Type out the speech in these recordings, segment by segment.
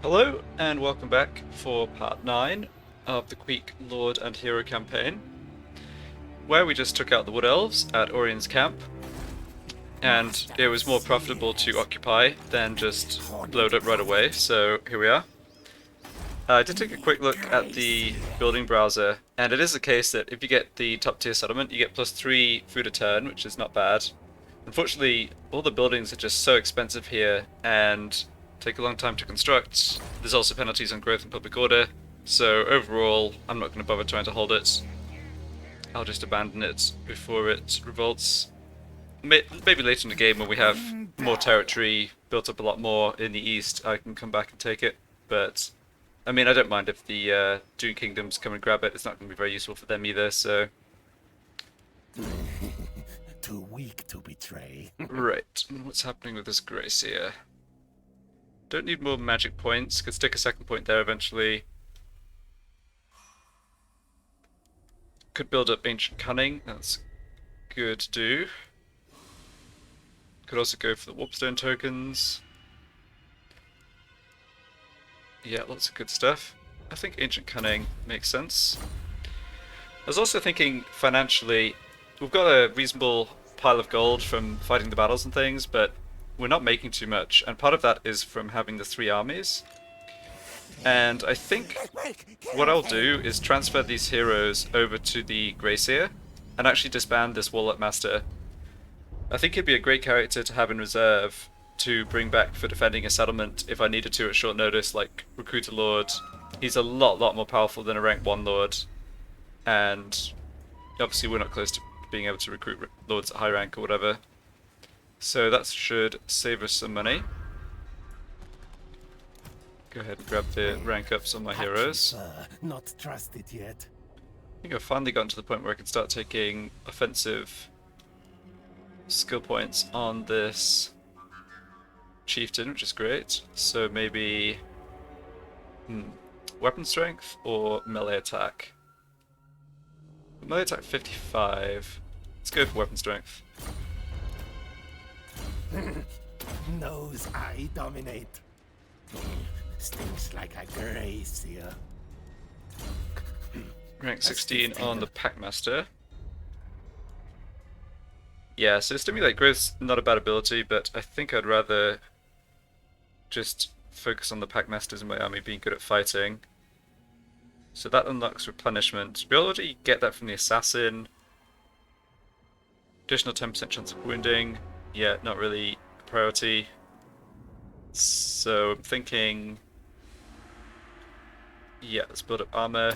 Hello, and welcome back for part 9 of the Queek Lord and Hero campaign, where we just took out the Wood Elves at Orion's camp, and it was more profitable to occupy than just load up right away, so here we are. I did take a quick look at the building browser, and it is the case that if you get the top tier settlement, you get +3 food a turn, which is not bad. Unfortunately, all the buildings are just so expensive here, and take a long time to construct. There's also penalties on growth and public order, so overall I'm not going to bother trying to hold it. I'll just abandon it before it revolts. Maybe later in the game when we have more territory built up a lot more in the east, I can come back and take it, but I mean I don't mind if the Dune Kingdoms come and grab it. It's not going to be very useful for them either, so... Too weak to betray. Right, what's happening with this Grace here? Don't need more magic points, could stick a second point there eventually. Could build up Ancient Cunning, that's good to do. Could also go for the Warpstone tokens. Yeah, lots of good stuff. I think Ancient Cunning makes sense. I was also thinking financially, we've got a reasonable pile of gold from fighting the battles and things, but we're not making too much, and part of that is from having the 3 armies. And I think what I'll do is transfer these heroes over to the Gracier and actually disband this Warlock Master. I think he'd be a great character to have in reserve to bring back for defending a settlement if I needed to at short notice, like Recruiter Lord. He's a lot more powerful than a rank 1 Lord, and obviously we're not close to being able to recruit Lords at high rank or whatever. So that should save us some money. Go ahead and grab the rank ups on my heroes. Not trusted yet. I think I've finally gotten to the point where I can start taking offensive skill points on this chieftain, which is great. So maybe weapon strength or melee attack. Melee attack 55. Let's go for weapon strength. Knows I dominate. Stinks like a gracier. Rank 16 on the Packmaster. Yeah, so Stimulate Growth's not a bad ability, but I think I'd rather just focus on the Packmasters in my army being good at fighting. So that unlocks Replenishment. We already get that from the Assassin. Additional 10% chance of wounding. Yeah, not really a priority. So I'm thinking... yeah, let's build up armor.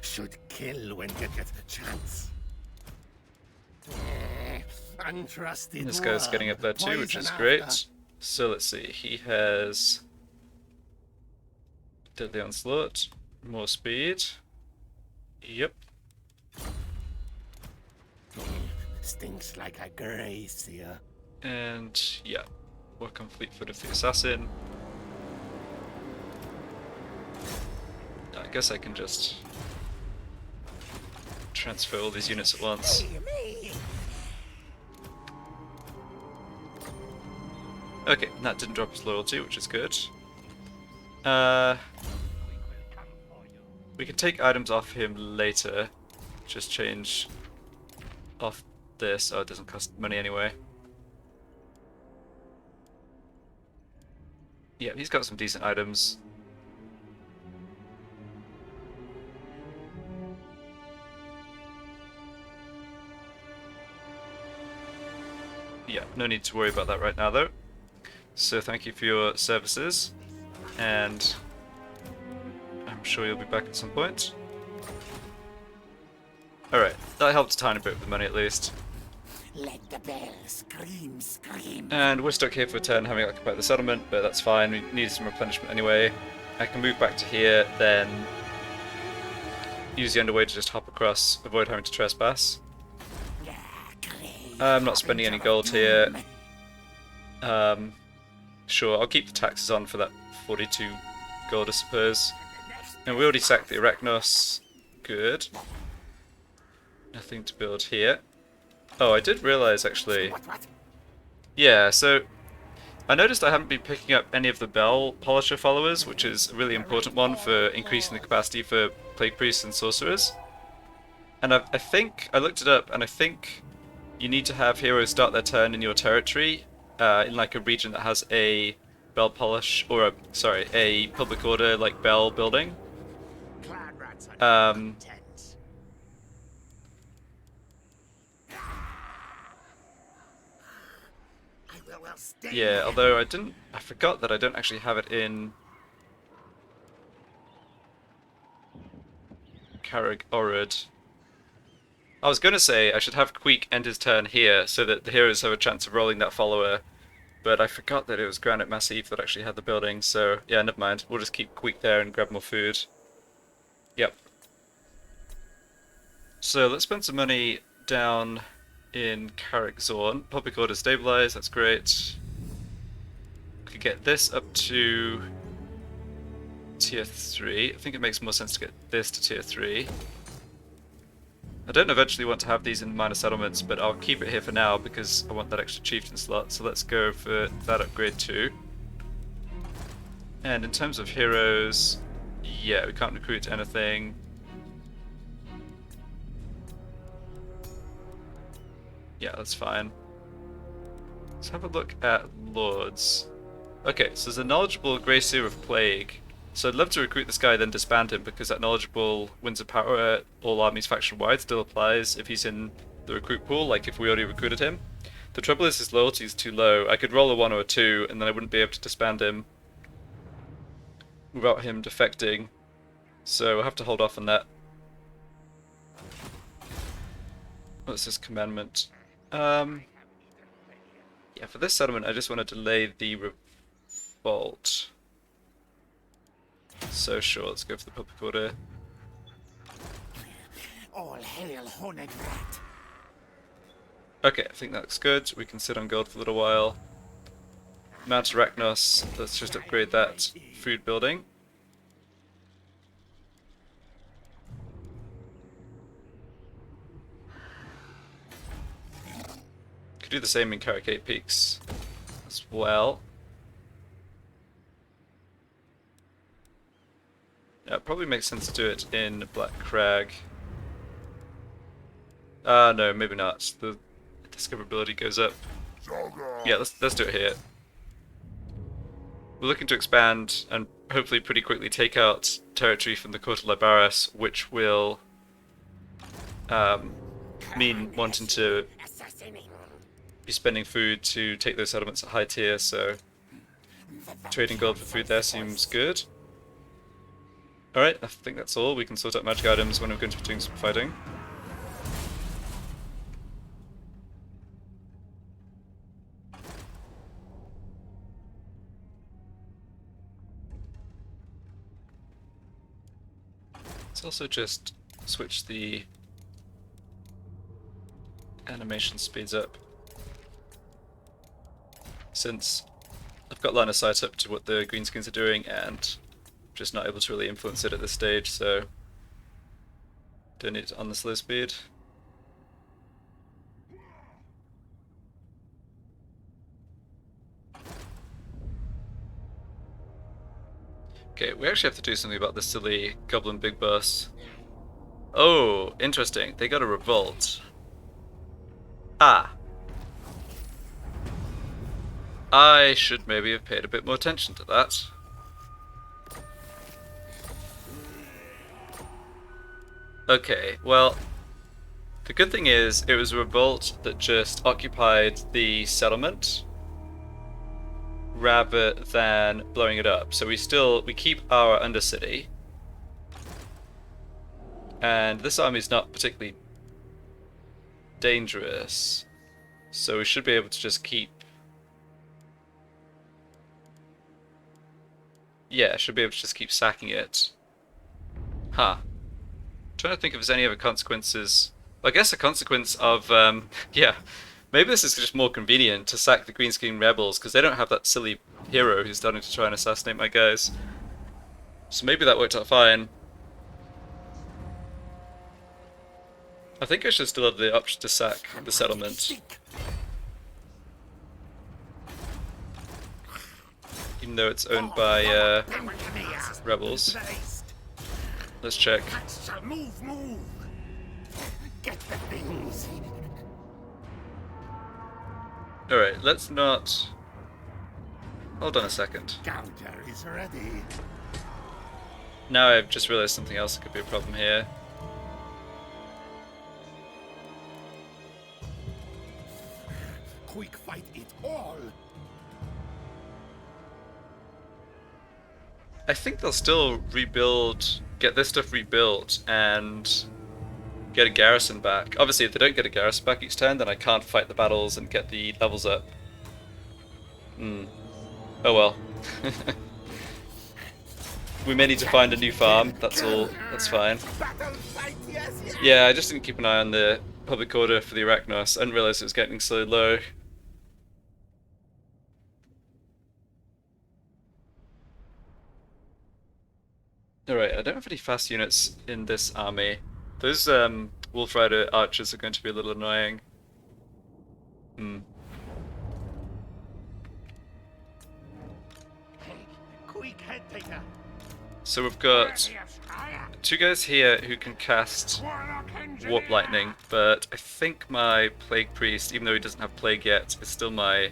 Should kill when get chance. Untrusted. This guy's getting up there too, which is great. So let's see, he has Deadly Onslaught, more speed. Yep. Stinks like a gracier. And yeah, work on Fleetfoot of the Assassin. I guess I can just transfer all these units at once. Okay, that didn't drop his loyalty, which is good. We can take items off him later. Just change off this. Oh, it doesn't cost money anyway. Yeah, he's got some decent items. Yeah, no need to worry about that right now though. So thank you for your services, and I'm sure you'll be back at some point. Alright, that helped a tiny bit with the money at least. Let the bell scream, scream. And we're stuck here for a turn having occupied the settlement, but that's fine, we need some replenishment anyway. I can move back to here, then use the underway to just hop across, avoid having to trespass. I'm not spending any gold here. Sure, I'll keep the taxes on for that 42 gold, I suppose. And we already sacked the Arachnos. Good. Nothing to build here. Oh, I did realise actually. Yeah, so I noticed I haven't been picking up any of the Bell Polisher followers, which is a really important one for increasing the capacity for Plague Priests and Sorcerers. And I think, I looked it up, and I think you need to have heroes start their turn in your territory, in like a region that has a Bell Polish, or a Public Order, like, Bell building. Um, yeah, although I forgot that I don't actually have it in Carreg Orud. I was gonna say I should have Queek end his turn here so that the heroes have a chance of rolling that follower, but I forgot that it was Granite Massif that actually had the building, so yeah, never mind. We'll just keep Queek there and grab more food. Yep. So let's spend some money down in Carrickzorn. Public Order stabilized, that's great. Could get this up to tier 3. I think it makes more sense to get this to tier 3. I don't eventually want to have these in minor settlements, but I'll keep it here for now because I want that extra chieftain slot, so let's go for that upgrade too. And in terms of heroes, yeah, we can't recruit anything. Yeah, that's fine. Let's have a look at lords. Okay, so there's a knowledgeable Grey Seer of Plague. So I'd love to recruit this guy, then disband him, because that knowledgeable Winds of Power all armies faction-wide still applies if he's in the recruit pool, like if we already recruited him. The trouble is his loyalty is too low. I could roll a 1 or a 2, and then I wouldn't be able to disband him without him defecting. So I'll have to hold off on that. What's this commandment? Yeah, for this settlement I just want to delay the revolt. So sure, let's go for the Public Order. All hail Honegrat. Okay, I think that looks good. We can sit on gold for a little while. Mount Arachnos, let's just upgrade that food building. Could do the same in Carrick 8 Peaks as well. Yeah, it probably makes sense to do it in Black Crag. No, maybe not. The discoverability goes up. Yeah, let's do it here. We're looking to expand and hopefully pretty quickly take out territory from the Court of Libaris, which will mean wanting to be spending food to take those settlements at high tier, so trading gold for food there seems good. Alright, I think that's all. We can sort out magic items when we're going to be doing some fighting. Let's also just switch the animation speeds up, since I've got line of sight up to what the greenskins are doing and just not able to really influence it at this stage, so don't need it on the slow speed. Okay, we actually have to do something about this silly goblin big boss. Oh, interesting. They got a revolt. Ah. I should maybe have paid a bit more attention to that. Okay, well, the good thing is it was a revolt that just occupied the settlement rather than blowing it up. So we keep our undercity, and this army's not particularly dangerous, so we should be able to just keep. Yeah, should be able to just keep sacking it. Huh. Trying to think if there's any other consequences. I guess a consequence of, yeah, maybe this is just more convenient to sack the Greenskin rebels because they don't have that silly hero who's starting to try and assassinate my guys. So maybe that worked out fine. I think I should still have the option to sack the settlement. even though it's owned by rebels. Let's check. Move, move. Get the things. Alright, let's not... Hold on a second. Counter is ready. Now I've just realized something else that could be a problem here. Quick fight it all. I think they'll still rebuild, get this stuff rebuilt, and get a garrison back. Obviously, if they don't get a garrison back each turn, then I can't fight the battles and get the levels up. Oh well. We may need to find a new farm, that's all, that's fine. Yeah, I just didn't keep an eye on the public order for the Arachnos. I didn't realize it was getting so low. Alright, I don't have any fast units in this army. Those Wolf Rider archers are going to be a little annoying. So we've got two guys here who can cast Warp Lightning, but I think my Plague Priest, even though he doesn't have Plague yet, is still my...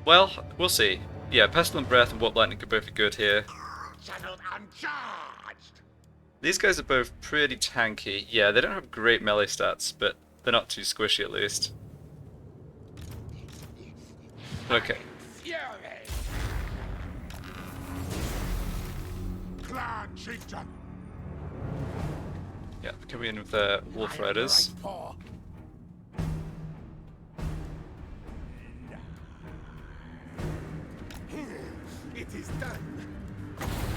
Well, we'll see. Yeah, Pestilent Breath and Warp Lightning could both be good here. These guys are both pretty tanky. Yeah, they don't have great melee stats, but they're not too squishy at least. Okay. Yeah, coming in with the Wolf Riders.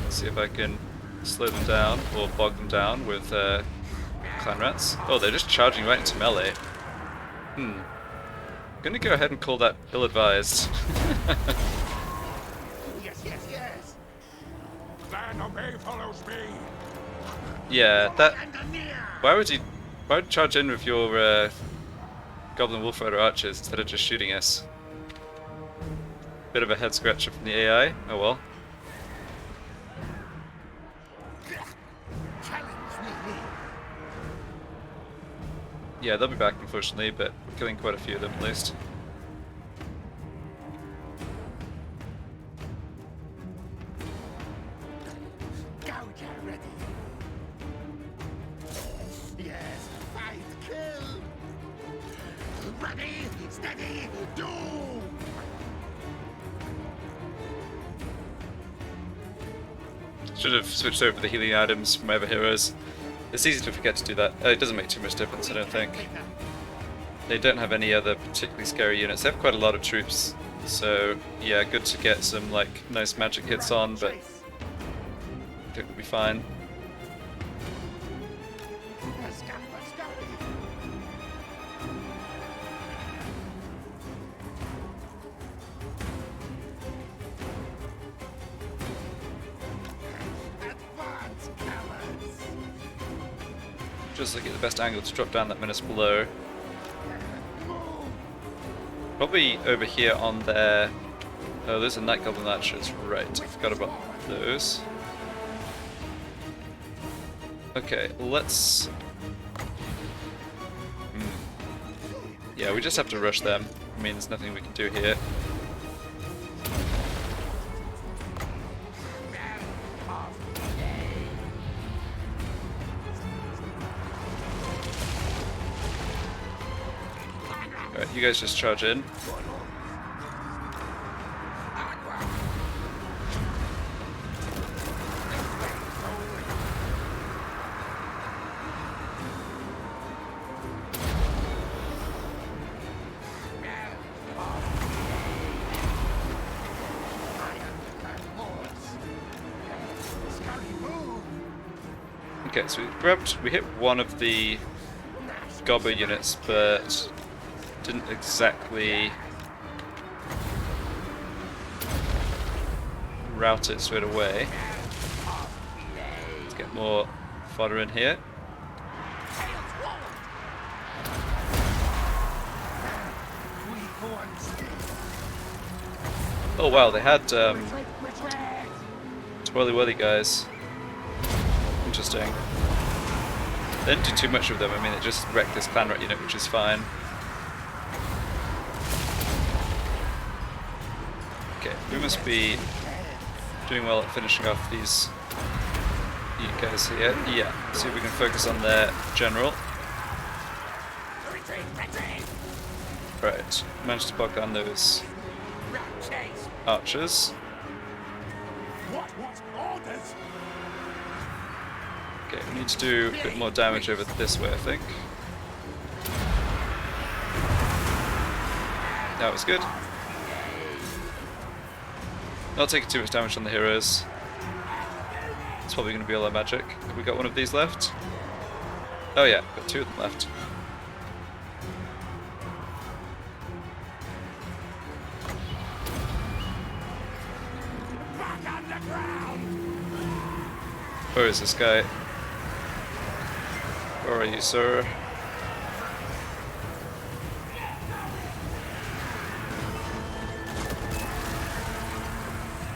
Let's see if I can slow them down or bog them down with clan rats. Oh, they're just charging right into melee. I'm gonna go ahead and call that ill-advised. Yes. Clan Obey follows me. Yeah, that... Why would you charge in with your Goblin Wolf Rider archers instead of just shooting us? Bit of a head scratcher from the AI. Oh well. Yeah, they'll be back unfortunately, but we're killing quite a few of them at least. Yes, fight, kill. Ready, steady, do. Should have switched over the healing items from my other heroes. It's easy to forget to do that. It doesn't make too much difference, I don't think. They don't have any other particularly scary units. They have quite a lot of troops, so yeah, good to get some like nice magic hits on, but I think we'll be fine. Just looking at the best angle to drop down that menace below. Probably over here on their... Oh, there's a Night Goblin Archers, right. I forgot about those. Okay, let's... Yeah, we just have to rush them. I mean, there's nothing we can do here. Alright, you guys just charge in. Okay, so we hit one of the Gobber units, but didn't exactly route it straight away. Let's get more fodder in here. Oh wow, they had twirly whirly guys. Interesting. They didn't do too much with them. I mean, it just wrecked this clan rat unit, which is fine. Okay, we must be doing well at finishing off these guys here. Yeah, see if we can focus on their general. Right, managed to bog down those archers. Okay, we need to do a bit more damage over this way, I think. That was good. Not taking too much damage on the heroes. It's probably going to be all our magic. Have we got one of these left? Oh yeah, got two of them left. Where is this guy? Where are you, sir?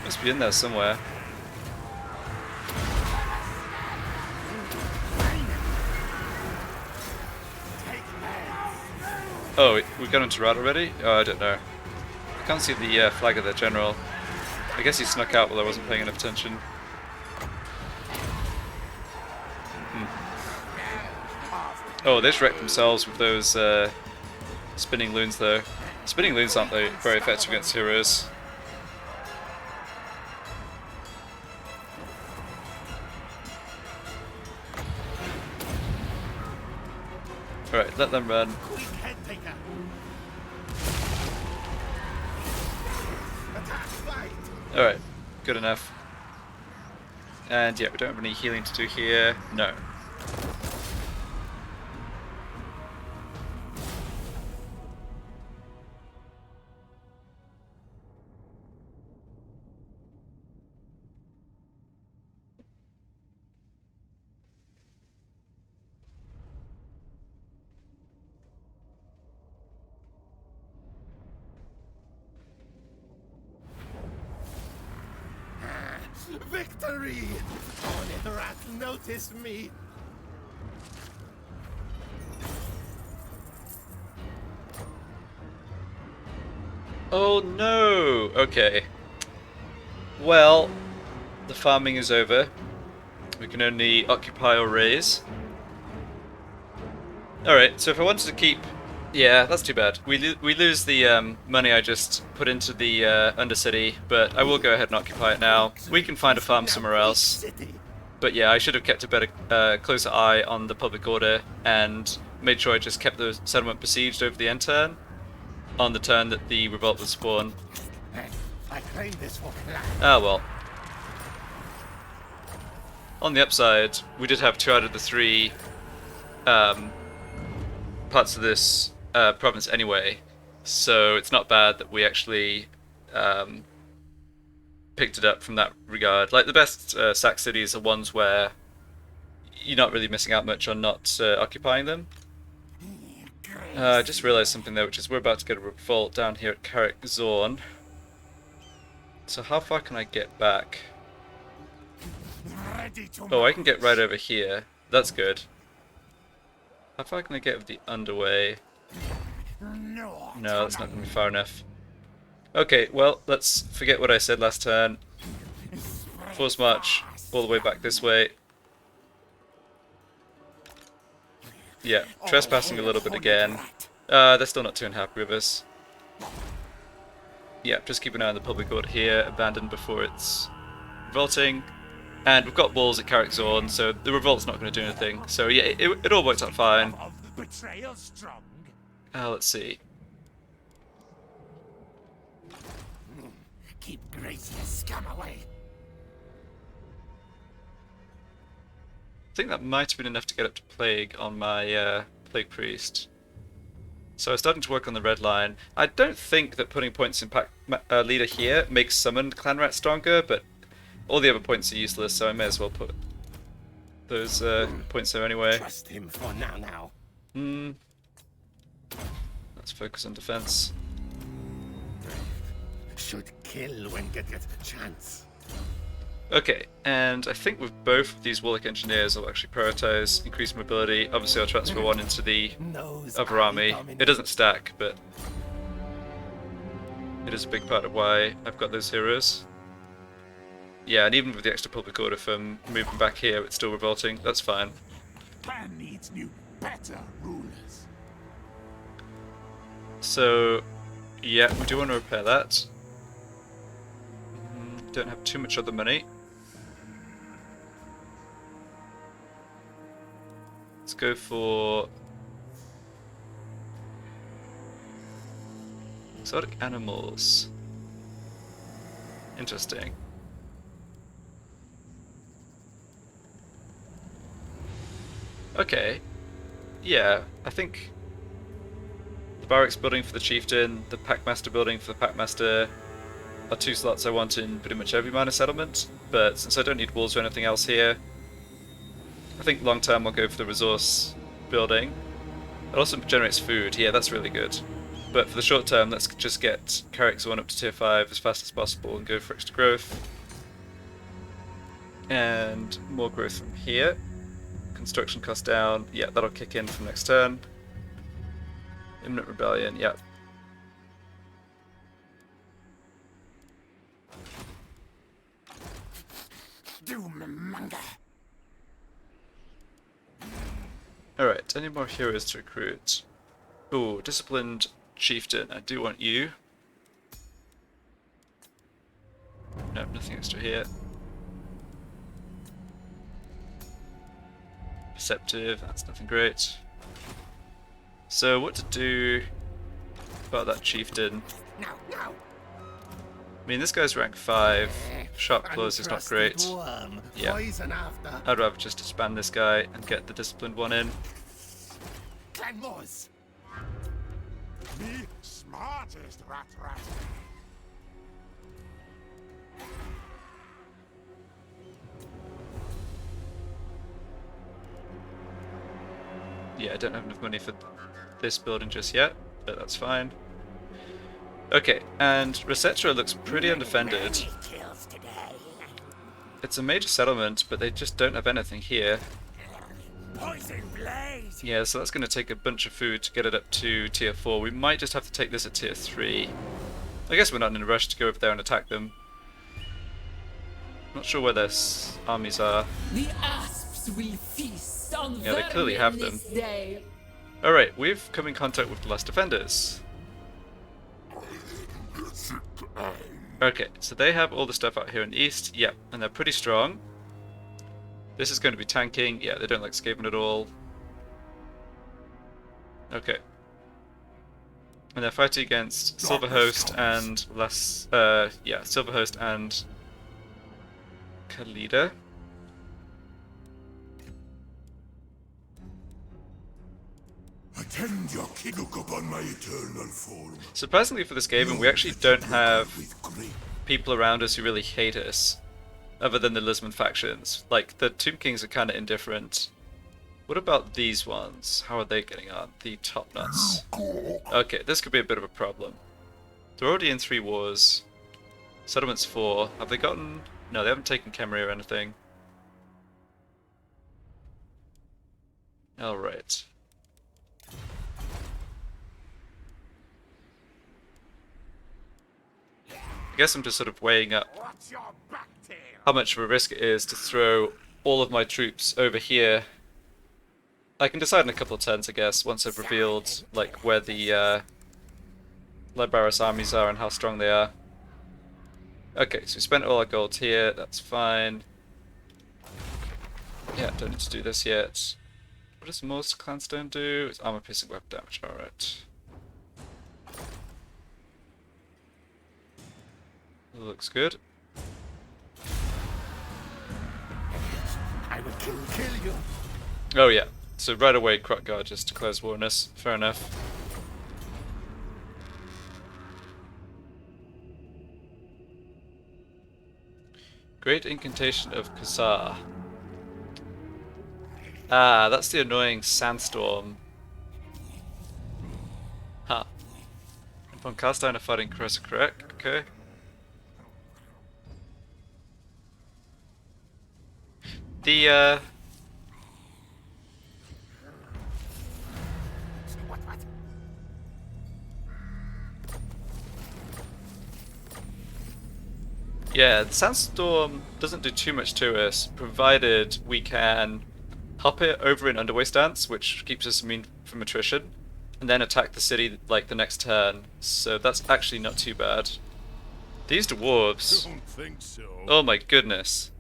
Must be in there somewhere. Oh, we got him to rat already? Oh, I don't know. I can't see the flag of the general. I guess he snuck out while I wasn't paying enough attention. Oh, they just wrecked themselves with those spinning loons though. Spinning loons aren't very effective against heroes. Alright, let them run. Alright, good enough. And yeah, we don't have any healing to do here. No. Victory! Only the rat noticed me. Oh no! Okay. Well, the farming is over. We can only occupy or raise. Alright, so if I wanted to keep... Yeah, that's too bad. We lose the money I just put into the Undercity, but I will go ahead and occupy it now. We can find a farm somewhere else. But yeah, I should have kept a better, closer eye on the public order and made sure I just kept the settlement besieged over the end turn, on the turn that the revolt would spawn. Ah well. On the upside, we did have 2 out of the 3 parts of this province anyway, so it's not bad that we actually picked it up from that regard. Like, the best sack cities are ones where you're not really missing out much on not occupying them. I just realised something though, which is we're about to get a revolt down here at Carrick Zorn. So how far can I get back? Oh, I can get right over here. That's good. How far can I get with the underway? No, that's not going to be far enough. Okay, well, let's forget what I said last turn. Force march all the way back this way. Yeah, trespassing a little bit again. They're still not too unhappy with us. Yeah, just keep an eye on the public order here, abandoned before it's revolting. And we've got walls at Carrick Zorn, so the revolt's not going to do anything. So yeah, it all works out fine. Let's see. Keep Gracious scum away. I think that might have been enough to get up to Plague on my Plague Priest. So I'm starting to work on the red line. I don't think that putting points in Pack Leader here makes Summoned Clan Rat stronger, but all the other points are useless, so I may as well put those points there anyway. Trust him for now. Let's focus on defense. should kill when get chance. Okay, and I think with both of these Warlock Engineers I'll actually prioritize increased mobility. Obviously I'll transfer one into the other army. It doesn't stack, but it is a big part of why I've got those heroes. Yeah, and even with the extra public order from moving back here, it's still revolting. That's fine. Plan needs new, better rulers. So, yeah, we do want to repair that. Don't have too much other money. Let's go for exotic animals. Interesting. Okay. Yeah, I think the barracks building for the chieftain, the packmaster building for the packmaster are two slots I want in pretty much every minor settlement, but since I don't need walls or anything else here, I think long term I'll go for the resource building. It also generates food, yeah, that's really good. But for the short term, let's just get Carrick's 1 up to tier 5 as fast as possible and go for extra growth. And more growth from here. Construction cost down, yeah, that'll kick in from next turn. Imminent rebellion, yeah. Doommonger. Alright, any more heroes to recruit? Ooh, disciplined chieftain, I do want you. Nope, nothing extra here. Perceptive, that's nothing great. So what to do about that chieftain? Now, now. I mean, this guy's rank 5. Sharp claws is not great. Yeah. I'd rather just disband this guy and get the disciplined one in. Claymores. Me smartest rat. Yeah, I don't have enough money for this building just yet, but that's fine. Okay, and Resetra looks pretty undefended. It's a major settlement, but they just don't have anything here. Yeah, so that's going to take a bunch of food to get it up to tier 4. We might just have to take this at tier 3. I guess we're not in a rush to go over there and attack them. Not sure where their armies are. The asps will feast on Yeah, they clearly have them. Alright, we've come in contact with the last defenders. Okay, so they have all the stuff out here in the east, yep, and they're pretty strong. This is going to be tanking, yeah, they don't like Skaven at all. Okay. And they're fighting against Silverhost and Silverhost and Khalida. Attend your look upon my eternal form. Surprisingly for this game, we actually don't have people around us who really hate us, other than the Lisbon factions. Like, the Tomb Kings are kind of indifferent. What about these ones? How are they getting on? The top nuts. Okay, this could be a bit of a problem. They're already in 3 wars. Settlements 4. Have they gotten... No, they haven't taken Khemri or anything. Alright. I guess I'm just sort of weighing up how much of a risk it is to throw all of my troops over here. I can decide in a couple of turns, I guess, once I've revealed like where the Libaris armies are and how strong they are. Okay, so we spent all our gold here, that's fine. Yeah, don't need to do this yet. What does most Clanstone do? It's armor piercing weapon damage, alright. Looks good. I will kill you. Oh yeah, so right away Krotgar just declares war on us. Fair enough. Great Incantation of Khazar. Ah, that's the annoying Sandstorm. Huh. Upon cast down a fighting correct, okay. The What? yeah, the Sandstorm doesn't do too much to us, provided we can hop it over in underway stance, which keeps us immune from attrition, and then attack the city like the next turn. So that's actually not too bad. These dwarves. Don't think so. Oh my goodness.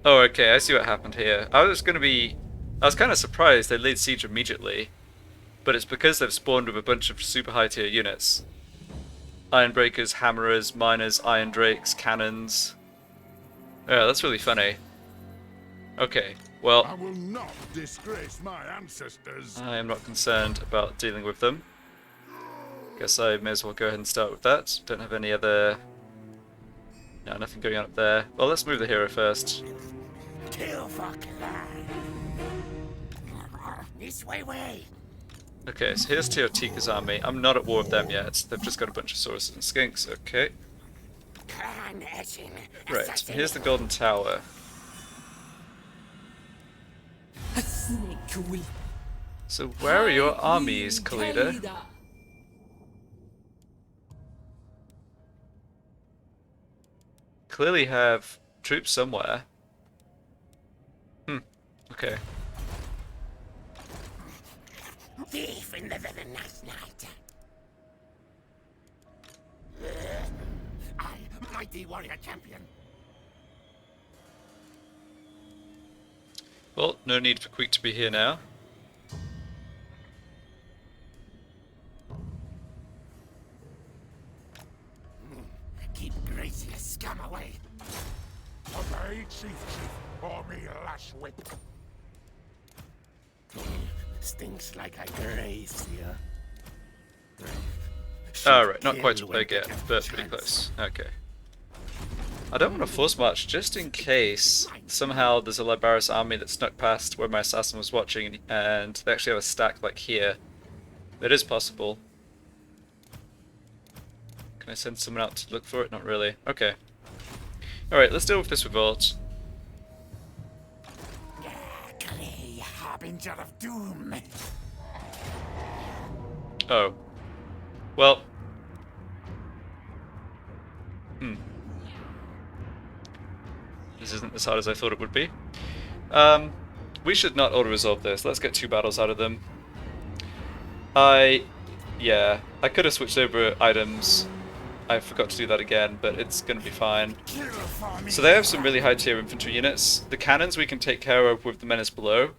Oh, okay, I see what happened here. I was kind of surprised they laid siege immediately, but it's because they've spawned with a bunch of super high tier units. Ironbreakers, hammerers, miners, iron drakes, cannons. Yeah, that's really funny. Okay, I well, will not disgrace my ancestors. I am not concerned about dealing with them. Guess I may as well go ahead and start with that. Don't have any other... No, nothing going on up there. Well, let's move the hero first. Kill for clan. This way. Okay, so here's Teotika's army. I'm not at war with them yet. They've just got a bunch of sauruses and skinks. Okay. Clan etching. Right, here's the Golden Tower. A snake will So where are your armies, Khalida? Kalida. Clearly have troops somewhere. Okay. Thief in the last night. I, mighty warrior champion. Well, no need for Queek to be here now. Keep gracious scum away. Obey, chief, or me lash whip. Stinks like I graze here. Alright, not quite to plague yet, but pretty close. Okay. I don't want to force march just in case somehow there's a Libaris army that snuck past where my assassin was watching and they actually have a stack like here. It is possible. Can I send someone out to look for it? Not really. Okay. Alright, let's deal with this revolt. Clay, harbinger of doom. Oh. Well. This isn't as hard as I thought it would be. We should not auto-resolve this. Let's get 2 battles out of them. Yeah, I could have switched over items. I forgot to do that again, but it's going to be fine. So they have some really high tier infantry units. The cannons we can take care of with the menace below.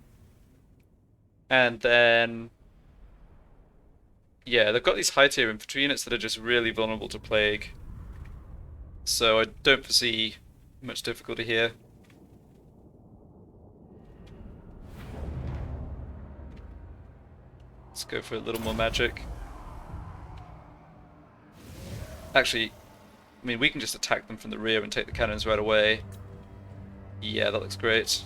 And then... yeah, they've got these high tier infantry units that are just really vulnerable to plague. So I don't foresee much difficulty here. Let's go for a little more magic. Actually, I mean, we can just attack them from the rear and take the cannons right away. Yeah, that looks great.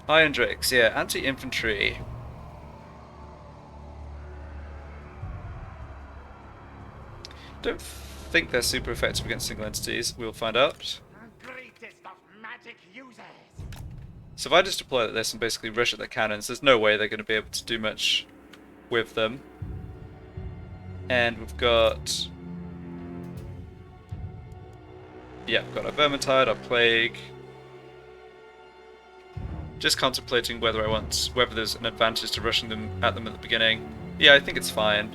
Iron Drakes, yeah, anti-infantry. Don't think they're super effective against single entities. We'll find out. Greatest of magic users. So if I just deploy this and basically rush at their cannons, there's no way they're going to be able to do much with them. And we've got... yeah, we've got our Vermintide, our Plague. Just contemplating whether there's an advantage to rushing them at the beginning. Yeah, I think it's fine.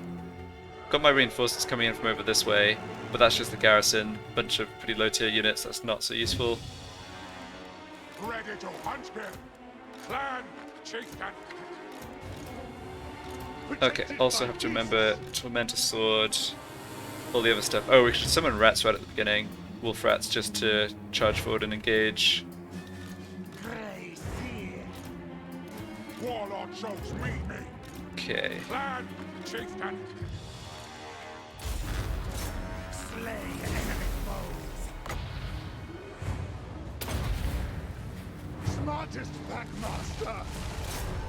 Got my reinforcements coming in from over this way, but that's just the garrison. Bunch of pretty low tier units, that's not so useful. Ready to hunt him. Clan, chieftain. Okay, also have to remember Tormentor Sword, all the other stuff. Oh, we should summon rats right at the beginning. Wolf rats just to charge forward and engage. Warlord shows meet me. Okay. Clan, chieftain. Slay enemy foes. Smartest packmaster.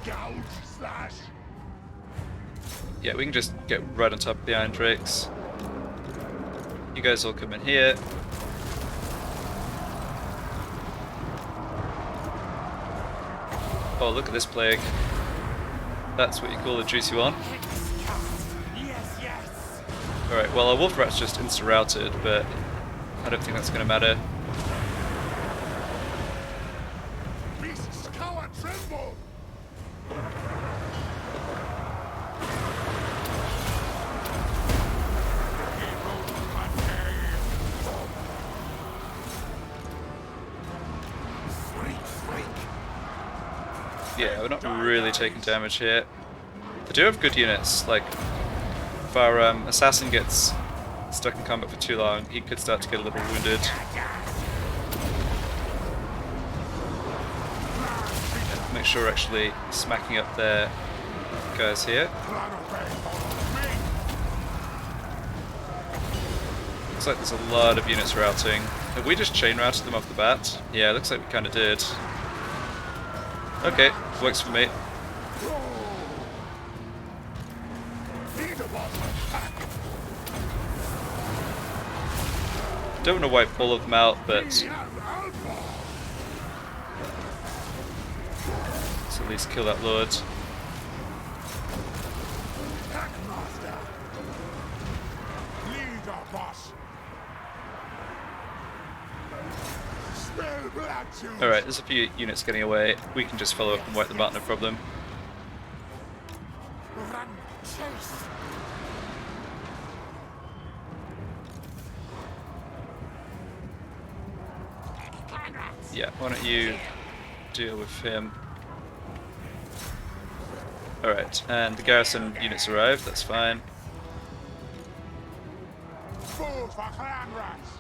Gouge slash. Yeah, we can just get right on top of the Iron Drakes. You guys all come in here. Oh, look at this plague. That's what you call a juicy one. Yes, yes. Alright, well our wolf rat's just insta-routed, but I don't think that's going to matter. Beasts cower tremble. Yeah, we're not really taking damage here. They do have good units, like if our assassin gets stuck in combat for too long, he could start to get a little wounded. And make sure we're actually smacking up their guys here. Looks like there's a lot of units routing. Have we just chain routed them off the bat? Yeah, looks like we kind of did. Okay, works for me. Don't want to wipe all of them out, but let's at least kill that lord. Alright, there's a few units getting away. We can just follow up and wipe them out, no problem. Run, chase. Yeah, why don't you deal with him? Alright, and the garrison units arrived, that's fine. Fools for clan rats.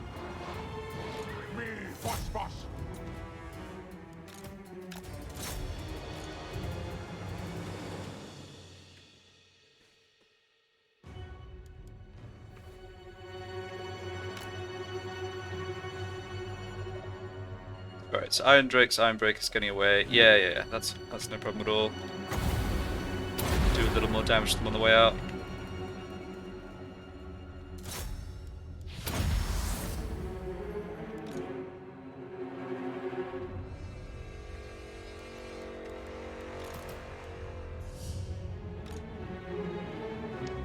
Me, boss. Alright, so Iron Breaker's getting away. Yeah, that's no problem at all. Do a little more damage to them on the way out.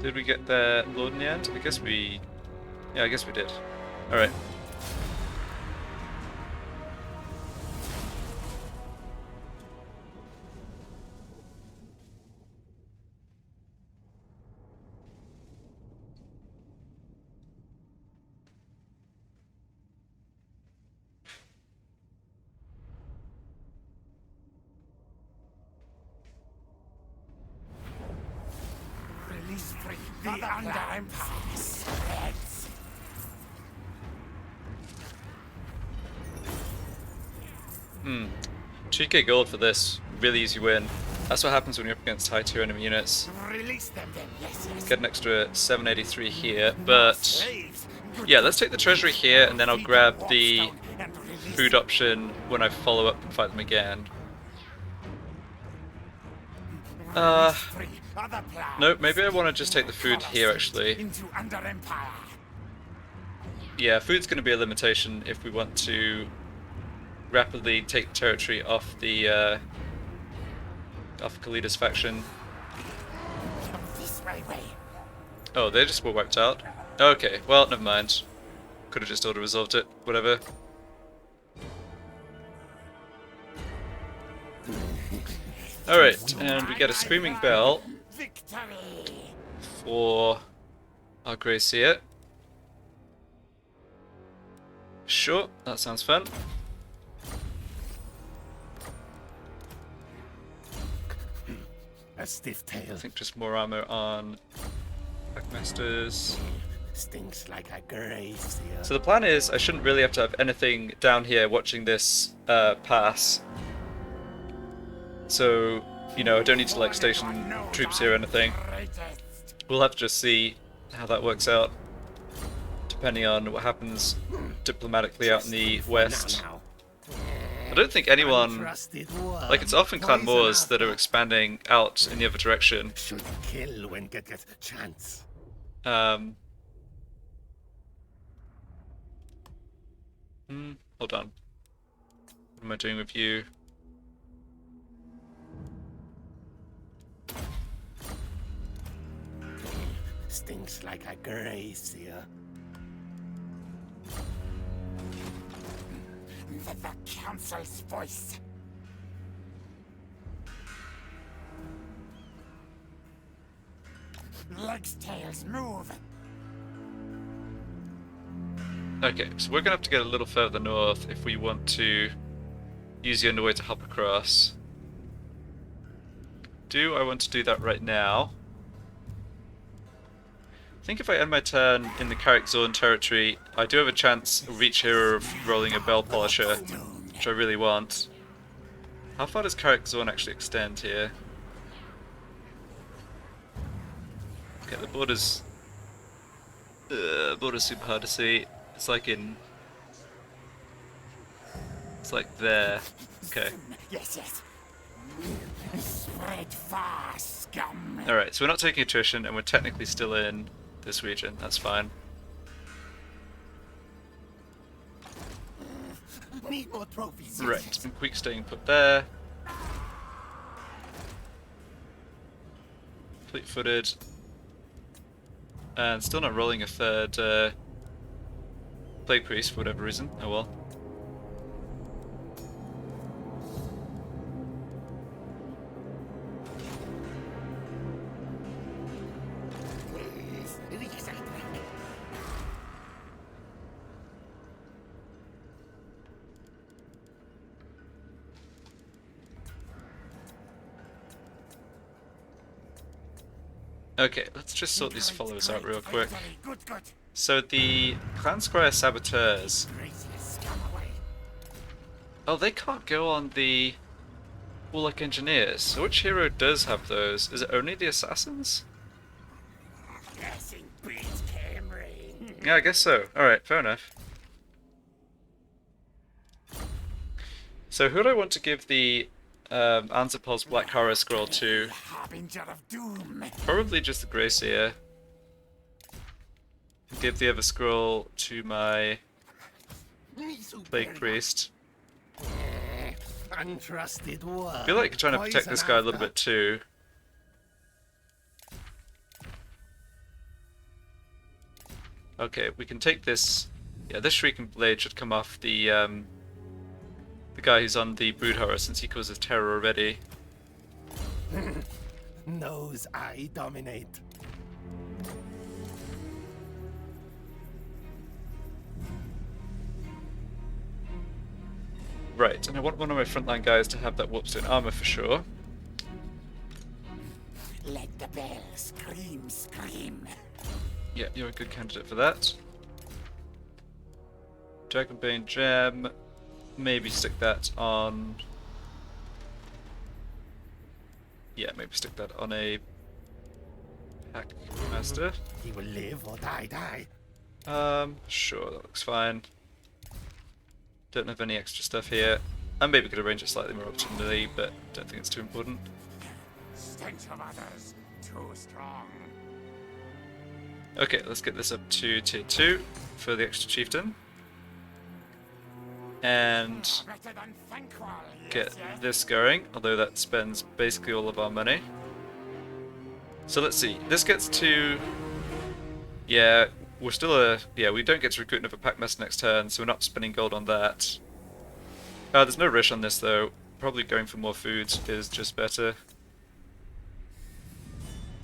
Did we get their lord in the end? I guess we did. Alright. Release free. The Under Empire spreads. Hmm. 2k gold for this. Really easy win. That's what happens when you're up against high tier enemy units. Release them then. Yes. Get an extra 783 here, but Slaves. yeah, let's take the treasury here and then I'll grab the food option when I follow up and fight them again. Nope, maybe I want to just take the food here actually. Into Under Empire. Yeah, food's going to be a limitation if we want to rapidly take territory off the Kalida's faction. This way. Oh, they just were wiped out? Okay, well, never mind. Could have just auto-resolved it, whatever. Alright, and we get a Screaming Bell Victory. for our Gracier. Sure, that sounds fun. A stiff tail I think just more armor on Packmasters. stinks like a gracier. So the plan is I shouldn't really have to have anything down here watching this pass. So, you know, I don't need to like station troops here or anything. We'll have to just see how that works out, depending on what happens diplomatically out in the west. Now. I don't think anyone, Trusted one. like it's often clan Moors that are expanding out in the other direction. Should kill when get chance. Hold on. What am I doing with you? Stinks like a gracier. The council's voice. Legs, tails, move. Okay, so we're gonna have to get a little further north if we want to use the underway to hop across. Do I want to do that right now? I think if I end my turn in the Carrick Zone territory, I do have a chance of each hero of rolling a Bell Polisher, which I really want. How far does Carrick Zone actually extend here? Okay, the border's super hard to see. It's like there. Okay. Yes, yes. Spread far, scum. Alright, so we're not taking attrition and we're technically still in this region. That's fine. Need more trophies. Right, and Queek staying put there. Fleet-footed. And still not rolling a third Plague Priest for whatever reason. Oh well. Okay, let's just sort these followers out real quick. Good, good. So the Clan Squire Saboteurs. Gracious, come away. Oh, they can't go on the Warlock Engineers. So which hero does have those? Is it only the Assassins? Guessing beats Camry. Yeah, I guess so. Alright, fair enough. So who do I want to give the Anthropol's Black Horror Scroll to? Harbinger of doom. Probably just the Gracier. Give the other scroll to my Plague Priest. Untrusted one. I feel like trying to protect this guy a little bit too. Okay, we can take this. Yeah, this Shrieking Blade should come off the guy who's on the Brood Horror since he causes terror already. Knows I dominate. Right, and I want one of my frontline guys to have that Warpstone armor for sure. Let the bell scream, scream. Yeah, you're a good candidate for that. Dragonbane Gem. Maybe stick that on... Yeah, maybe stick that on a Pack Master. He will live or die. Sure, that looks fine. Don't have any extra stuff here. I maybe could arrange it slightly more optimally, but don't think it's too important. Stench of others, too strong. Okay, let's get this up to tier 2 for the extra chieftain. And Better than Thankwall, get yes. this going, although that spends basically all of our money. So let's see, this gets to... Yeah, we're still we don't get to recruit another Pack Master next turn, so we're not spending gold on that. There's no Rish on this though. Probably going for more foods is just better.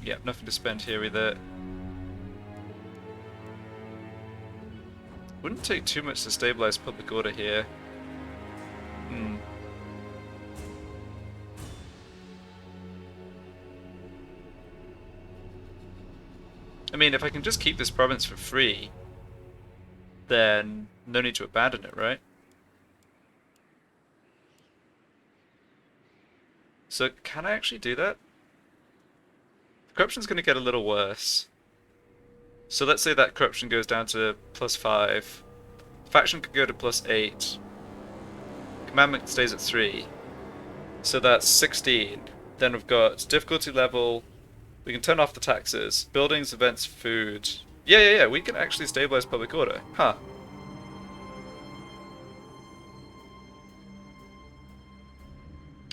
Yeah, nothing to spend here either. Wouldn't take too much to stabilize public order here. I mean, if I can just keep this province for free, then no need to abandon it, right? So can I actually do that? Corruption's going to get a little worse. So let's say that corruption goes down to +5. Faction could go to +8. Commandment stays at 3. So that's 16. Then we've got difficulty level. We can turn off the taxes. Buildings, events, food. Yeah. We can actually stabilize public order. Huh.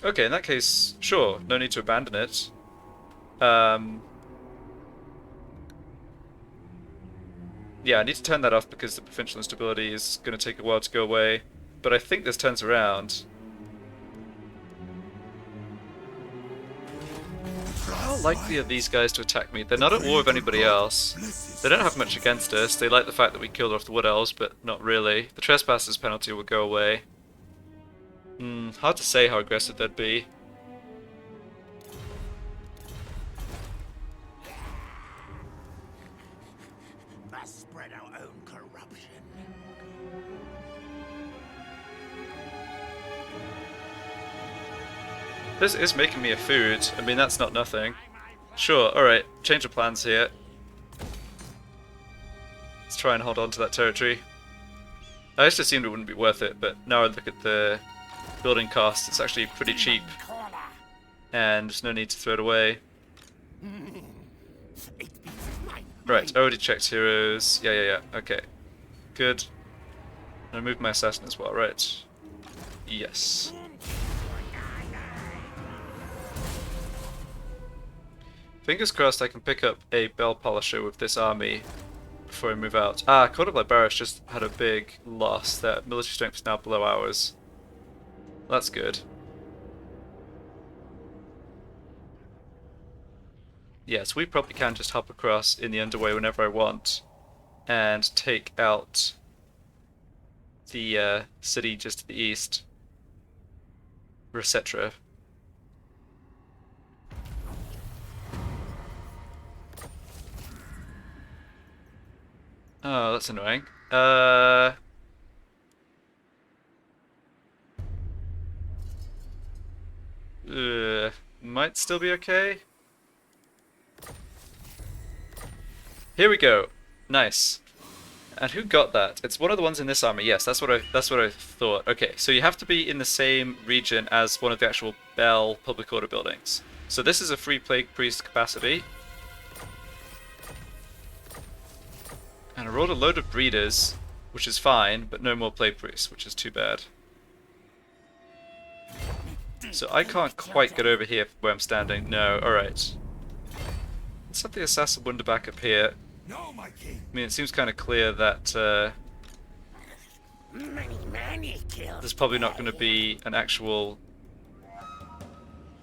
Okay, in that case, sure. No need to abandon it. Yeah, I need to turn that off because the provincial instability is going to take a while to go away. But I think this turns around. How likely are these guys to attack me? They're not at war with anybody else. They don't have much against us. They like the fact that we killed off the Wood Elves, but not really. The Trespassers penalty will go away. Hard to say how aggressive they'd be. Must spread our own corruption. This is making me a food. I mean, that's not nothing. Sure, alright. Change of plans here. Let's try and hold on to that territory. I just assumed it wouldn't be worth it, but now I look at the building cost, it's actually pretty cheap. And there's no need to throw it away. Right, I already checked heroes. Yeah. Okay. Good. And I moved my assassin as well, right? Yes. Fingers crossed I can pick up a bell polisher with this army before I move out. Ah, Court of Liberius just had a big loss. Their military strength is now below ours. That's good. Yes, we probably can just hop across in the underway whenever I want and take out the city just to the east. Resetra. Oh, that's annoying. Might still be okay. Here we go. Nice. And who got that? It's one of the ones in this army. Yes, that's what I thought. Okay, so you have to be in the same region as one of the actual Bell public order buildings. So this is a free plague priest capacity. And I rolled a load of breeders, which is fine, but no more plague priests, which is too bad. So I can't quite get over here where I'm standing. No, alright. Let's have the Assassin Wonder back up here. No, my king. I mean, it seems kind of clear that Many kills. there's probably not going to be an actual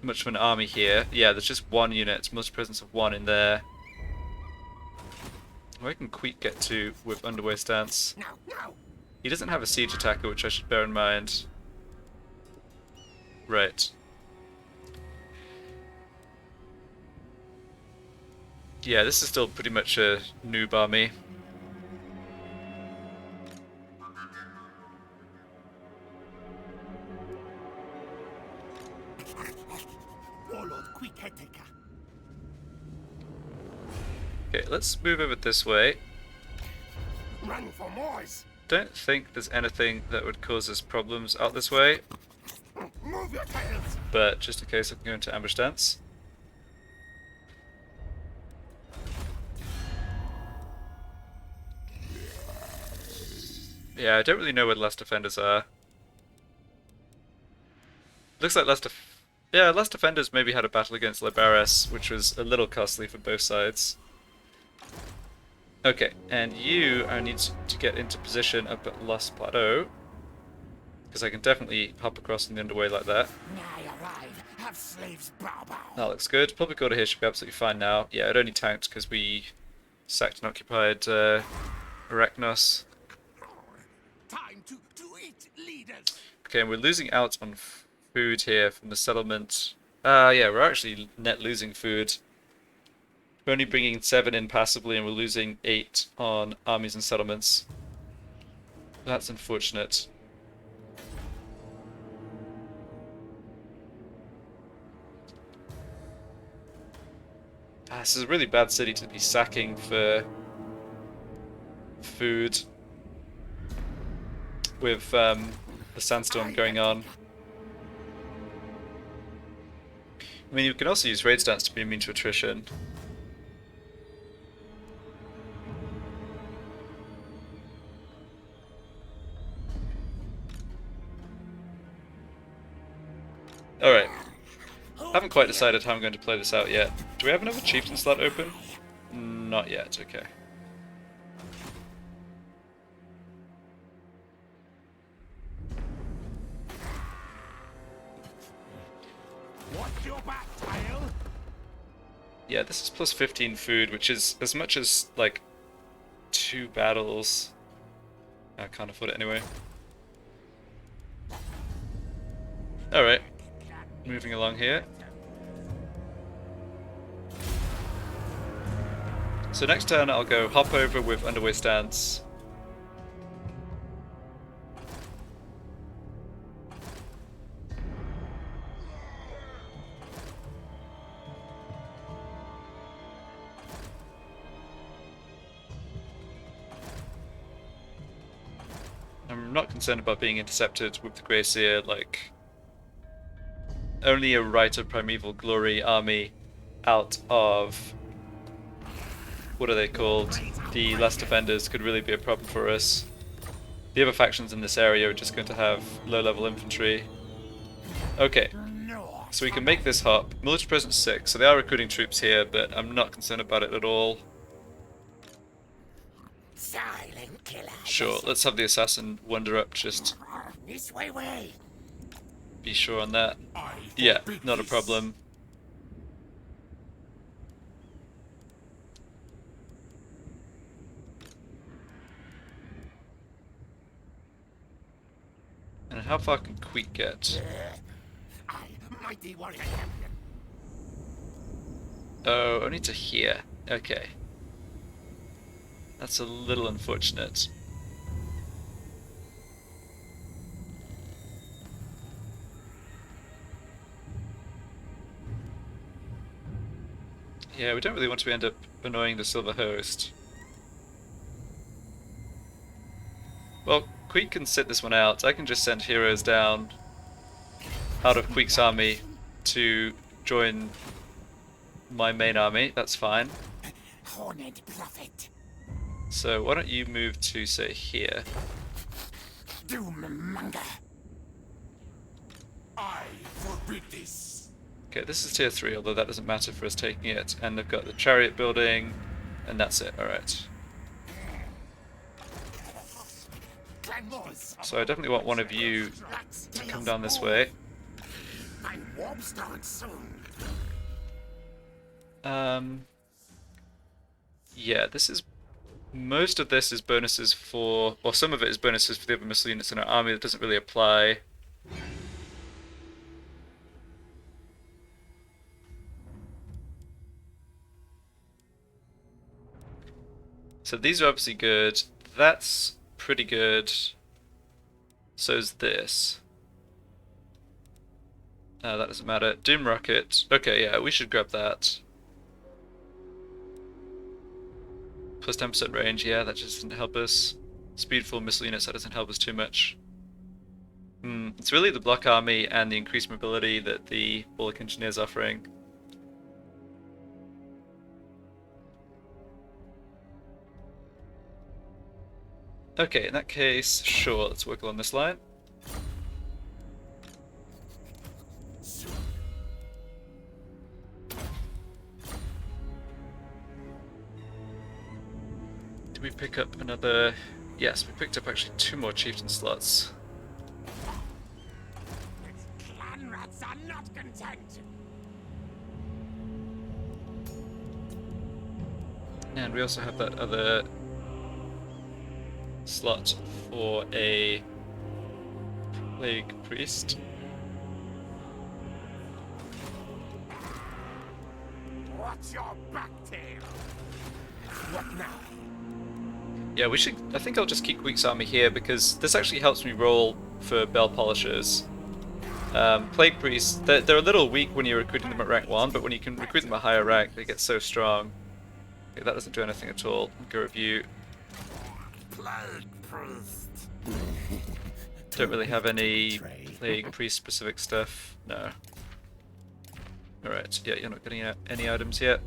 much of an army here. Yeah, there's just one unit, most presence of one in there. Where can Queek get to with underway stance? No. He doesn't have a siege attacker, which I should bear in mind. Right. Yeah, this is still pretty much a noob army. Warlord Queek Heteka. Okay, let's move over this way. Run for Moors. Don't think there's anything that would cause us problems out this way, Move your tails. but just in case I can go into ambush stance. Yeah, I don't really know where the last defenders are. Looks like last defenders maybe had a battle against Liberius, which was a little costly for both sides. Okay, and I need to get into position up at Lost Plateau, because I can definitely hop across in the underway like that. Nigh arrive. Have slaves bow. That looks good. Public order here should be absolutely fine now. Yeah, it only tanked because we sacked and occupied Arachnos. Time to eat, leaders. Okay, and we're losing out on food here from the settlement. Yeah, we're actually net losing food. We're only bringing 7 in passively, and we're losing 8 on armies and settlements. That's unfortunate. This is a really bad city to be sacking for food with the Sandstorm going on. I mean, you can also use raid stance to be immune to attrition. Alright. Haven't quite decided how I'm going to play this out yet. Do we have another chieftain slot open? Not yet, okay. your back, tail. Yeah, this is plus 15 food, which is as much as, like, 2 battles. I can't afford it anyway. Alright, moving along here. So next turn I'll go hop over with underway stance. I'm not concerned about being intercepted with the Grey Seer, like, only a Rite of Primeval Glory army out of, what are they called, the Last Defenders could really be a problem for us. The other factions in this area are just going to have low-level infantry. Okay, so we can make this hop. Military presence 6, so they are recruiting troops here, but I'm not concerned about it at all. Silent killer. Sure, let's have the assassin wander up, just This way. be sure on that. I Yeah, forbid not a this. problem. And how far can Queek get? I, mighty warrior champion. Oh, only to here. Okay. That's a little unfortunate. Yeah, we don't really want to end up annoying the Silver Host. Well, Queek can sit this one out. I can just send heroes down out of Queek's army to join my main army. That's fine. Horned prophet. So why don't you move to, say, here? Doommonger. I forbid this. Okay, this is tier 3, although that doesn't matter for us taking it. And they've got the chariot building, and that's it. Alright. So I definitely want one of you to come down this way. My warp starts soon. Yeah, this is... Most of this is bonuses for... Or some of it is bonuses for the other missile units in our army that doesn't really apply. So these are obviously good. That's pretty good. So's this. That doesn't matter. Doom Rocket. Okay, yeah, we should grab that. Plus 10% range, yeah, that just doesn't help us. Speedful missile units, that doesn't help us too much. It's really the block army and the increased mobility that the Bullock Engineer is offering. Okay, in that case, sure, let's work along this line. Did we pick up another... Yes, we picked up actually 2 more chieftain slots. Clan rats are not content. And we also have that other slot for a plague priest. What's your back tail? What now? Yeah, we should... I think I'll just keep Queek's army here because this actually helps me roll for bell polishers. Plague priests, they're a little weak when you're recruiting them at rank 1, but when you can recruit them at higher rank, they get so strong. Okay, that doesn't do anything at all. Go review. Plague priest. Don't really have any plague priest specific stuff. No. Alright, yeah, you're not getting any items yet.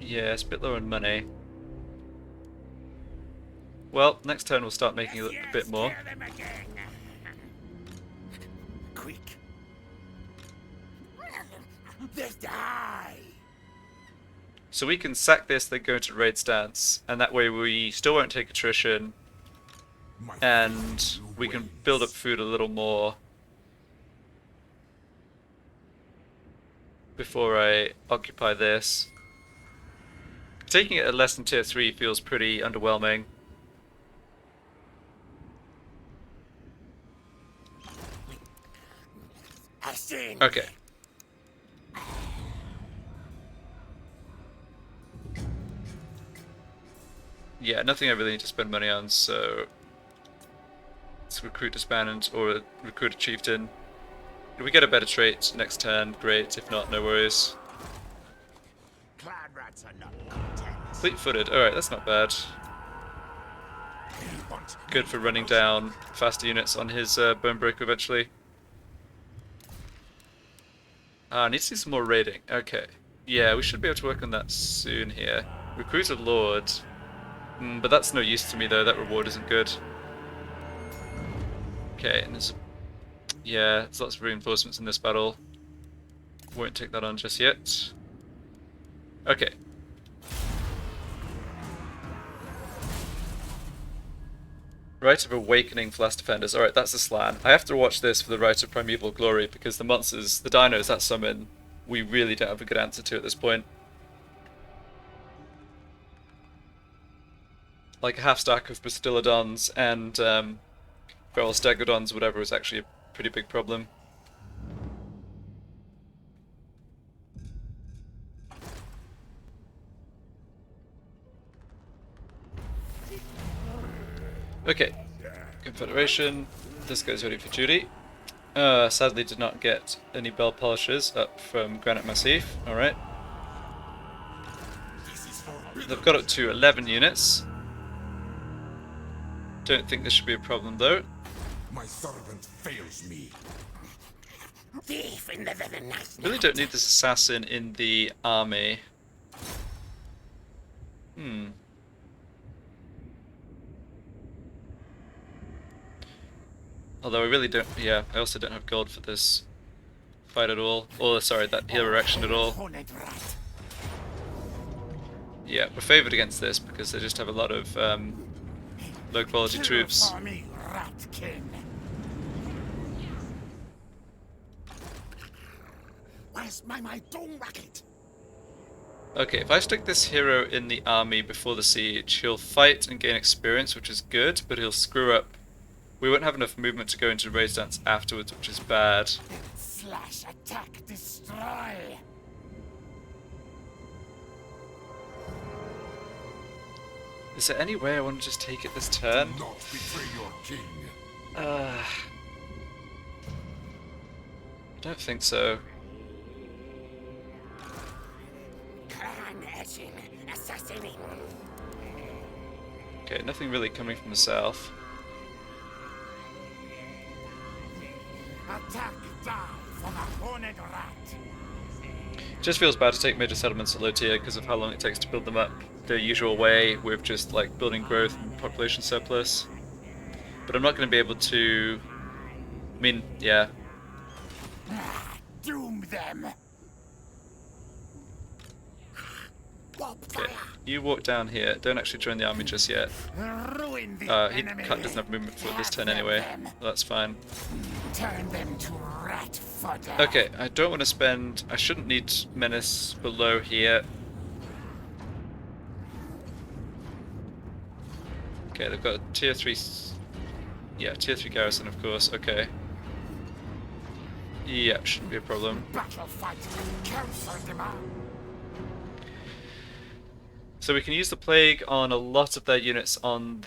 Yeah, it's a bit low on money. Well, next turn we'll start making a bit more. Quick. They die. So we can sack this, then go into raid stance, and that way we still won't take attrition, My and fear we can wanes. build up food a little more before I occupy this. Taking it at less than tier 3 feels pretty underwhelming. Ascend. Okay. Yeah, nothing I really need to spend money on, so let's recruit disband or recruit a chieftain. If we get a better trait next turn, great. If not, no worries. Clan rats are not content. Fleet-footed, alright, that's not bad. He wants Good for running down faster units on his Bonebreaker eventually. I need to see some more raiding. Okay. Yeah, we should be able to work on that soon here. Recruit a lord. But that's no use to me though, that reward isn't good. Okay, and there's lots of reinforcements in this battle. Won't take that on just yet. Okay. Rite of Awakening for Last Defenders. Alright, that's the slan. I have to watch this for the Rite of Primeval Glory because the monsters, the dinos that summon, we really don't have a good answer to at this point. Like a half stack of Bastillodons and Feral Stegodons, whatever, is actually a pretty big problem. Okay, Confederation, this guy's ready for duty. Sadly did not get any bell polishers up from Granite Massif, alright. They've got up to 11 units. Don't think this should be a problem though. my servant fails me. Thief in the very nice Really don't need this assassin in the army. Although I really don't, yeah, I also don't have gold for this fight at all. Or, sorry, that hero action at all. horned rat. Yeah, we're favoured against this because they just have a lot of low quality Kill troops. for me, ratkin. Where's my dome racket? Okay, if I stick this hero in the army before the siege, he'll fight and gain experience, which is good, but he'll screw up. We won't have enough movement to go into raid stance afterwards, which is bad. Slash, attack, destroy. Is there any way I want to just take it this turn? Do not betray your king. I don't think so. Clan etching, assassinating. Okay, nothing really coming from the south. Attack, die for the horned rat. It just feels bad to take major settlements at low tier because of how long it takes to build them up the usual way with just like building growth and population surplus. But I'm not going to be able to... I mean, yeah. Doom them. Warp Okay, fire. you walk down here. Don't actually join the army just yet. Ruin the He enemy. doesn't have movement for this turn anyway. Them. That's fine. Turn them to rat fodder. Okay, I don't want to spend... I shouldn't need menace below here. Okay, they've got a tier 3... Yeah, tier 3 garrison, of course. Okay. Yeah, shouldn't be a problem. Battle fight. Council demand. So we can use the plague on a lot of their units on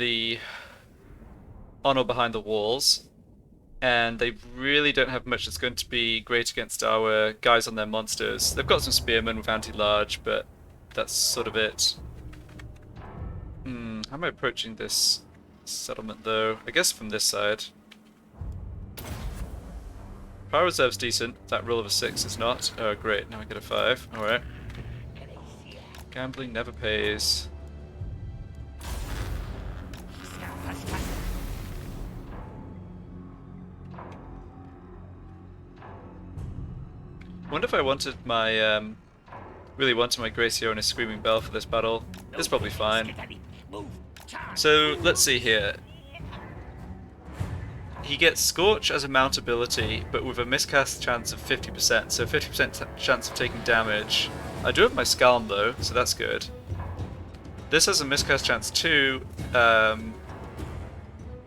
or behind the walls, and they really don't have much that's going to be great against our guys on their monsters. They've got some spearmen with anti-large, but that's sort of it. How am I approaching this settlement though? I guess from this side. Power reserve's decent. That roll of a 6 is not. Oh great, now I get a 5. Alright. Gambling never pays. Wonder if I wanted my Really wanted my Grace Hero and a Screaming Bell for this battle. It's probably fine. So, let's see here. He gets Scorch as a mount ability, but with a miscast chance of 50%, so 50% chance of taking damage. I do have my Scalm though, so that's good. This has a miscast chance too.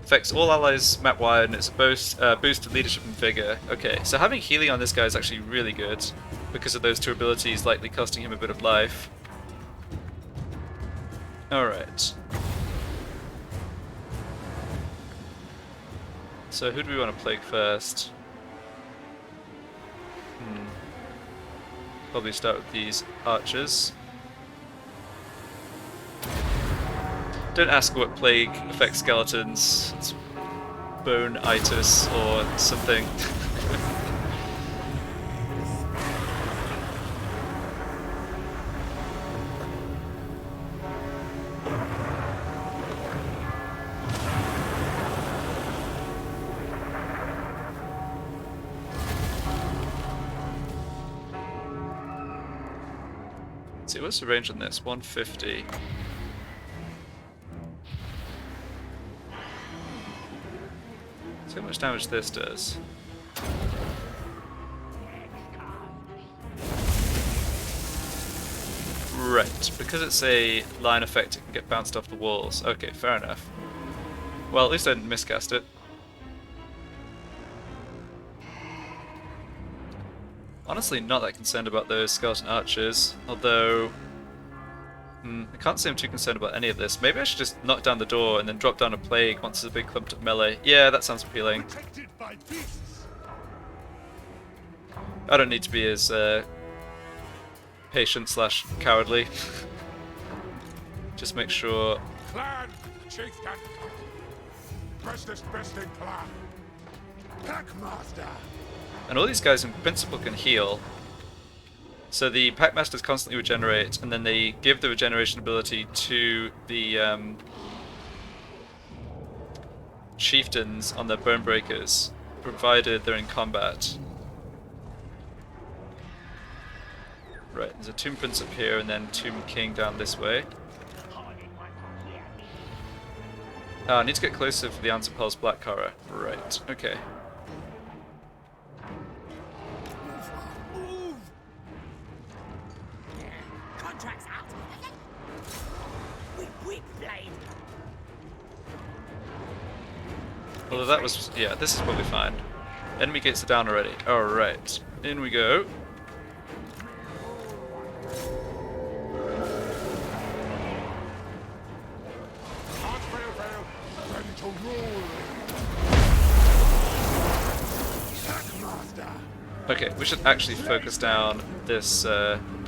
Affects all allies map-wide, and it's a boost to leadership and vigor. Okay, so having healing on this guy is actually really good, because of those two abilities likely costing him a bit of life. Alright. So who do we want to plague first? Probably start with these archers. Don't ask what plague affects skeletons. It's bone-itis or something. Let's see, what's the range on this? 150. See how much damage this does. Right, because it's a line effect, it can get bounced off the walls. Okay, fair enough. Well, at least I didn't miscast it. Honestly, not that concerned about those skeleton archers, although I can't say I'm too concerned about any of this. Maybe I should just knock down the door and then drop down a plague once there's a big clump of melee. Yeah, that sounds appealing. I don't need to be as patient / cowardly. Just make sure. Clan chieftain. Bestest best in clan. Packmaster. And all these guys in principle can heal. So the Packmasters constantly regenerate, and then they give the regeneration ability to the chieftains on their bone breakers, provided they're in combat. Right, there's a Tomb Prince up here, and then Tomb King down this way. I need to get closer for the Answer Pulse Black Horror. Right, okay. Although that was, yeah, this is probably fine. Enemy gates are down already. Alright, in we go. Okay, we should actually focus down this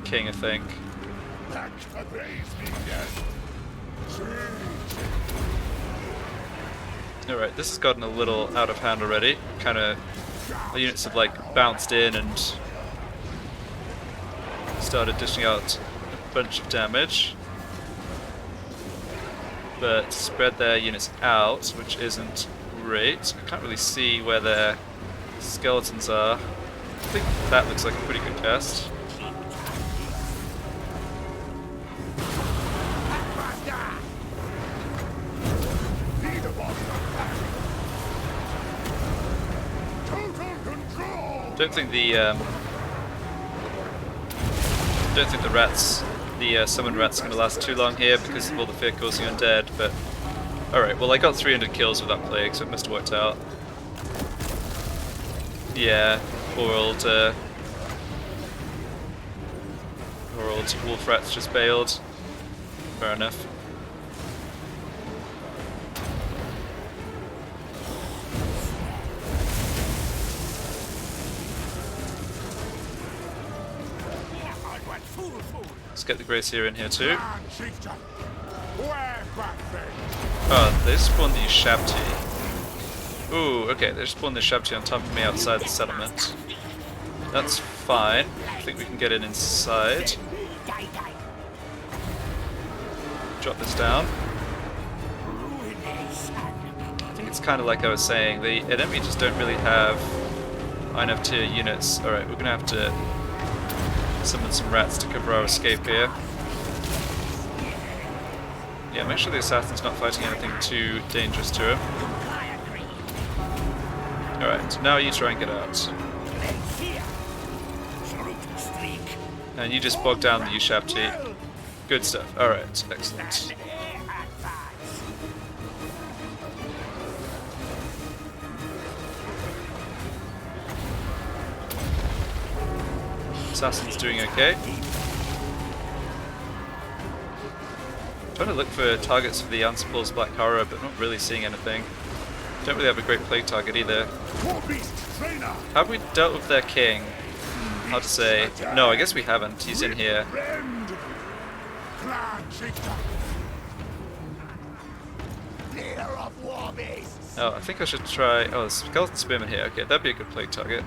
king, I think. Alright, this has gotten a little out of hand already. Kind of, the units have like bounced in and started dishing out a bunch of damage. But spread their units out, which isn't great. I can't really see where their skeletons are. I think that looks like a pretty good cast. Don't think the rats, the summon rats, are going to last too long here because of all the fear causing undead. But all right, well I got 300 kills with that plague, so it must have worked out. Yeah, poor old wolf rats just bailed. Fair enough. Let's get the Grace here in here too. Oh, they spawned the Shabti. Ooh, okay, they spawned the Shabti on top of me outside the settlement. That's fine. I think we can get in inside. Drop this down. I think it's kind of like I was saying, the enemy just don't really have high enough tier units. Alright, we're gonna have to Summon some rats to cover our escape here. Yeah, make sure the assassin's not fighting anything too dangerous to him. Alright, now you try and get out. And you just bog down the Ushabti. Good stuff. Alright, excellent. Assassin's doing okay. Trying to look for targets for the Ansipul's Black Horror, but not really seeing anything. Don't really have a great plague target either. Have we dealt with their king? Hard to say. No, I guess we haven't. He's in here. Oh, I think I should try... Oh, there's Skeleton Spearman here. Okay, that'd be a good plague target.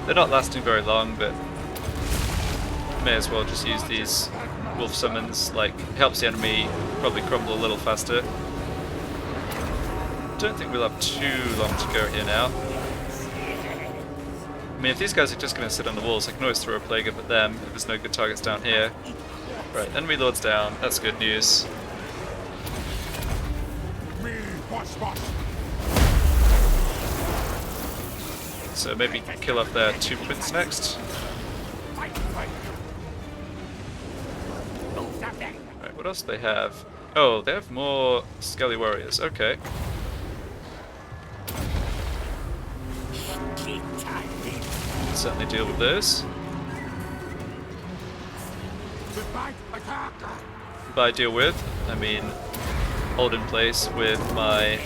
They're not lasting very long, but may as well just use these wolf summons. Like, helps the enemy probably crumble a little faster. Don't think we'll have too long to go here now. I mean, if these guys are just going to sit on the walls, I can always throw a plague up at them if there's no good targets down here. Right, enemy lord's down. That's good news. So maybe kill off their two prints next. Right, what else do they have? Oh, they have more Skelly Warriors. Okay. Certainly deal with those. By deal with, I mean hold in place with my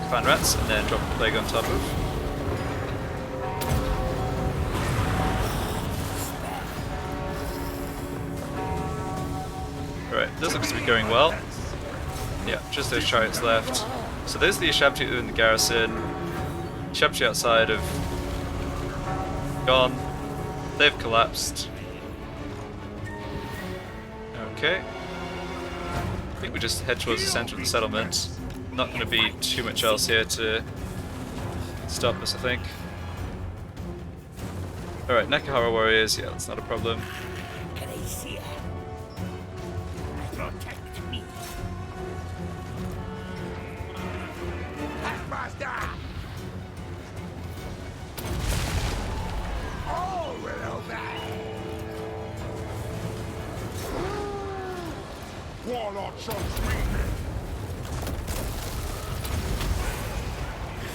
Fan Rats and then drop a plague on top of. Alright, this looks to be going well. Yeah, just those chariots left. So there's the Ushabti in the garrison. Ushabti outside have gone. They've collapsed. Okay. I think we just head towards the center of the settlement. Not going to be too much else here to stop us, I think. Alright, Nekahara warriors, yeah, that's not a problem.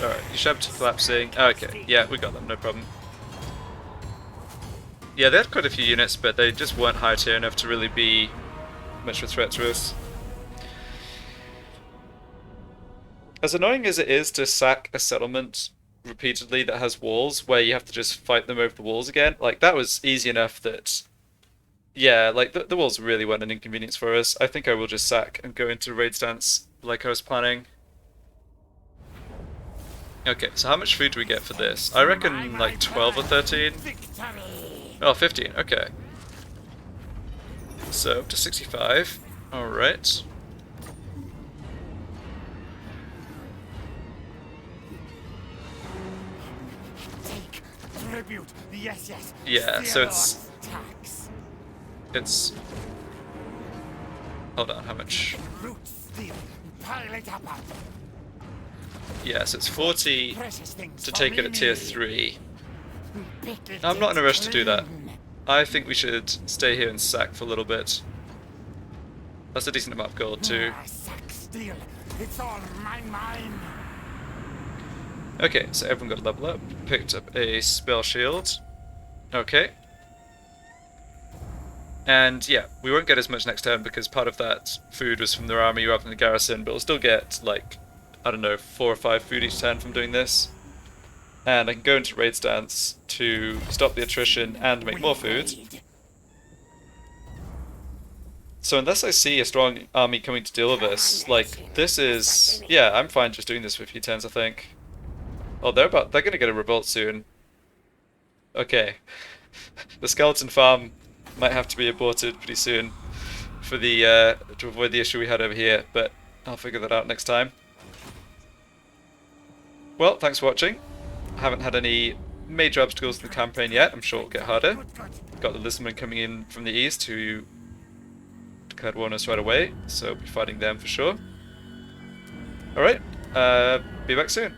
Alright, Ushabti collapsing. Okay, yeah, we got them, no problem. Yeah, they had quite a few units, but they just weren't high tier enough to really be much of a threat to us. As annoying as it is to sack a settlement repeatedly that has walls, where you have to just fight them over the walls again, like, that was easy enough that... Yeah, like, the walls really weren't an inconvenience for us. I think I will just sack and go into raid stance like I was planning. Okay, so how much food do we get for this? I reckon like 12 or 13? Oh, 15, okay. So, up to 65. Alright. Yeah, so it's... Hold on, how much? Yeah, so it's 40 to take it at tier 3. I'm not in a rush to do that. I think we should stay here and sack for a little bit. That's a decent amount of gold too. Okay, so everyone got a level up. Picked up a spell shield. Okay. And yeah, we won't get as much next turn because part of that food was from their army rather than the garrison, but we'll still get like, I don't know, 4 or 5 food each turn from doing this. And I can go into raid stance to stop the attrition and make more food. So unless I see a strong army coming to deal with us, like, this is... Yeah, I'm fine just doing this for a few turns, I think. Oh, they're gonna get a revolt soon. Okay. The skeleton farm might have to be aborted pretty soon for the, to avoid the issue we had over here, but I'll figure that out next time. Well, thanks for watching. I haven't had any major obstacles in the campaign yet. I'm sure it'll get harder. Got the listmen coming in from the east who declared war on us right away, so we'll be fighting them for sure. Alright, be back soon.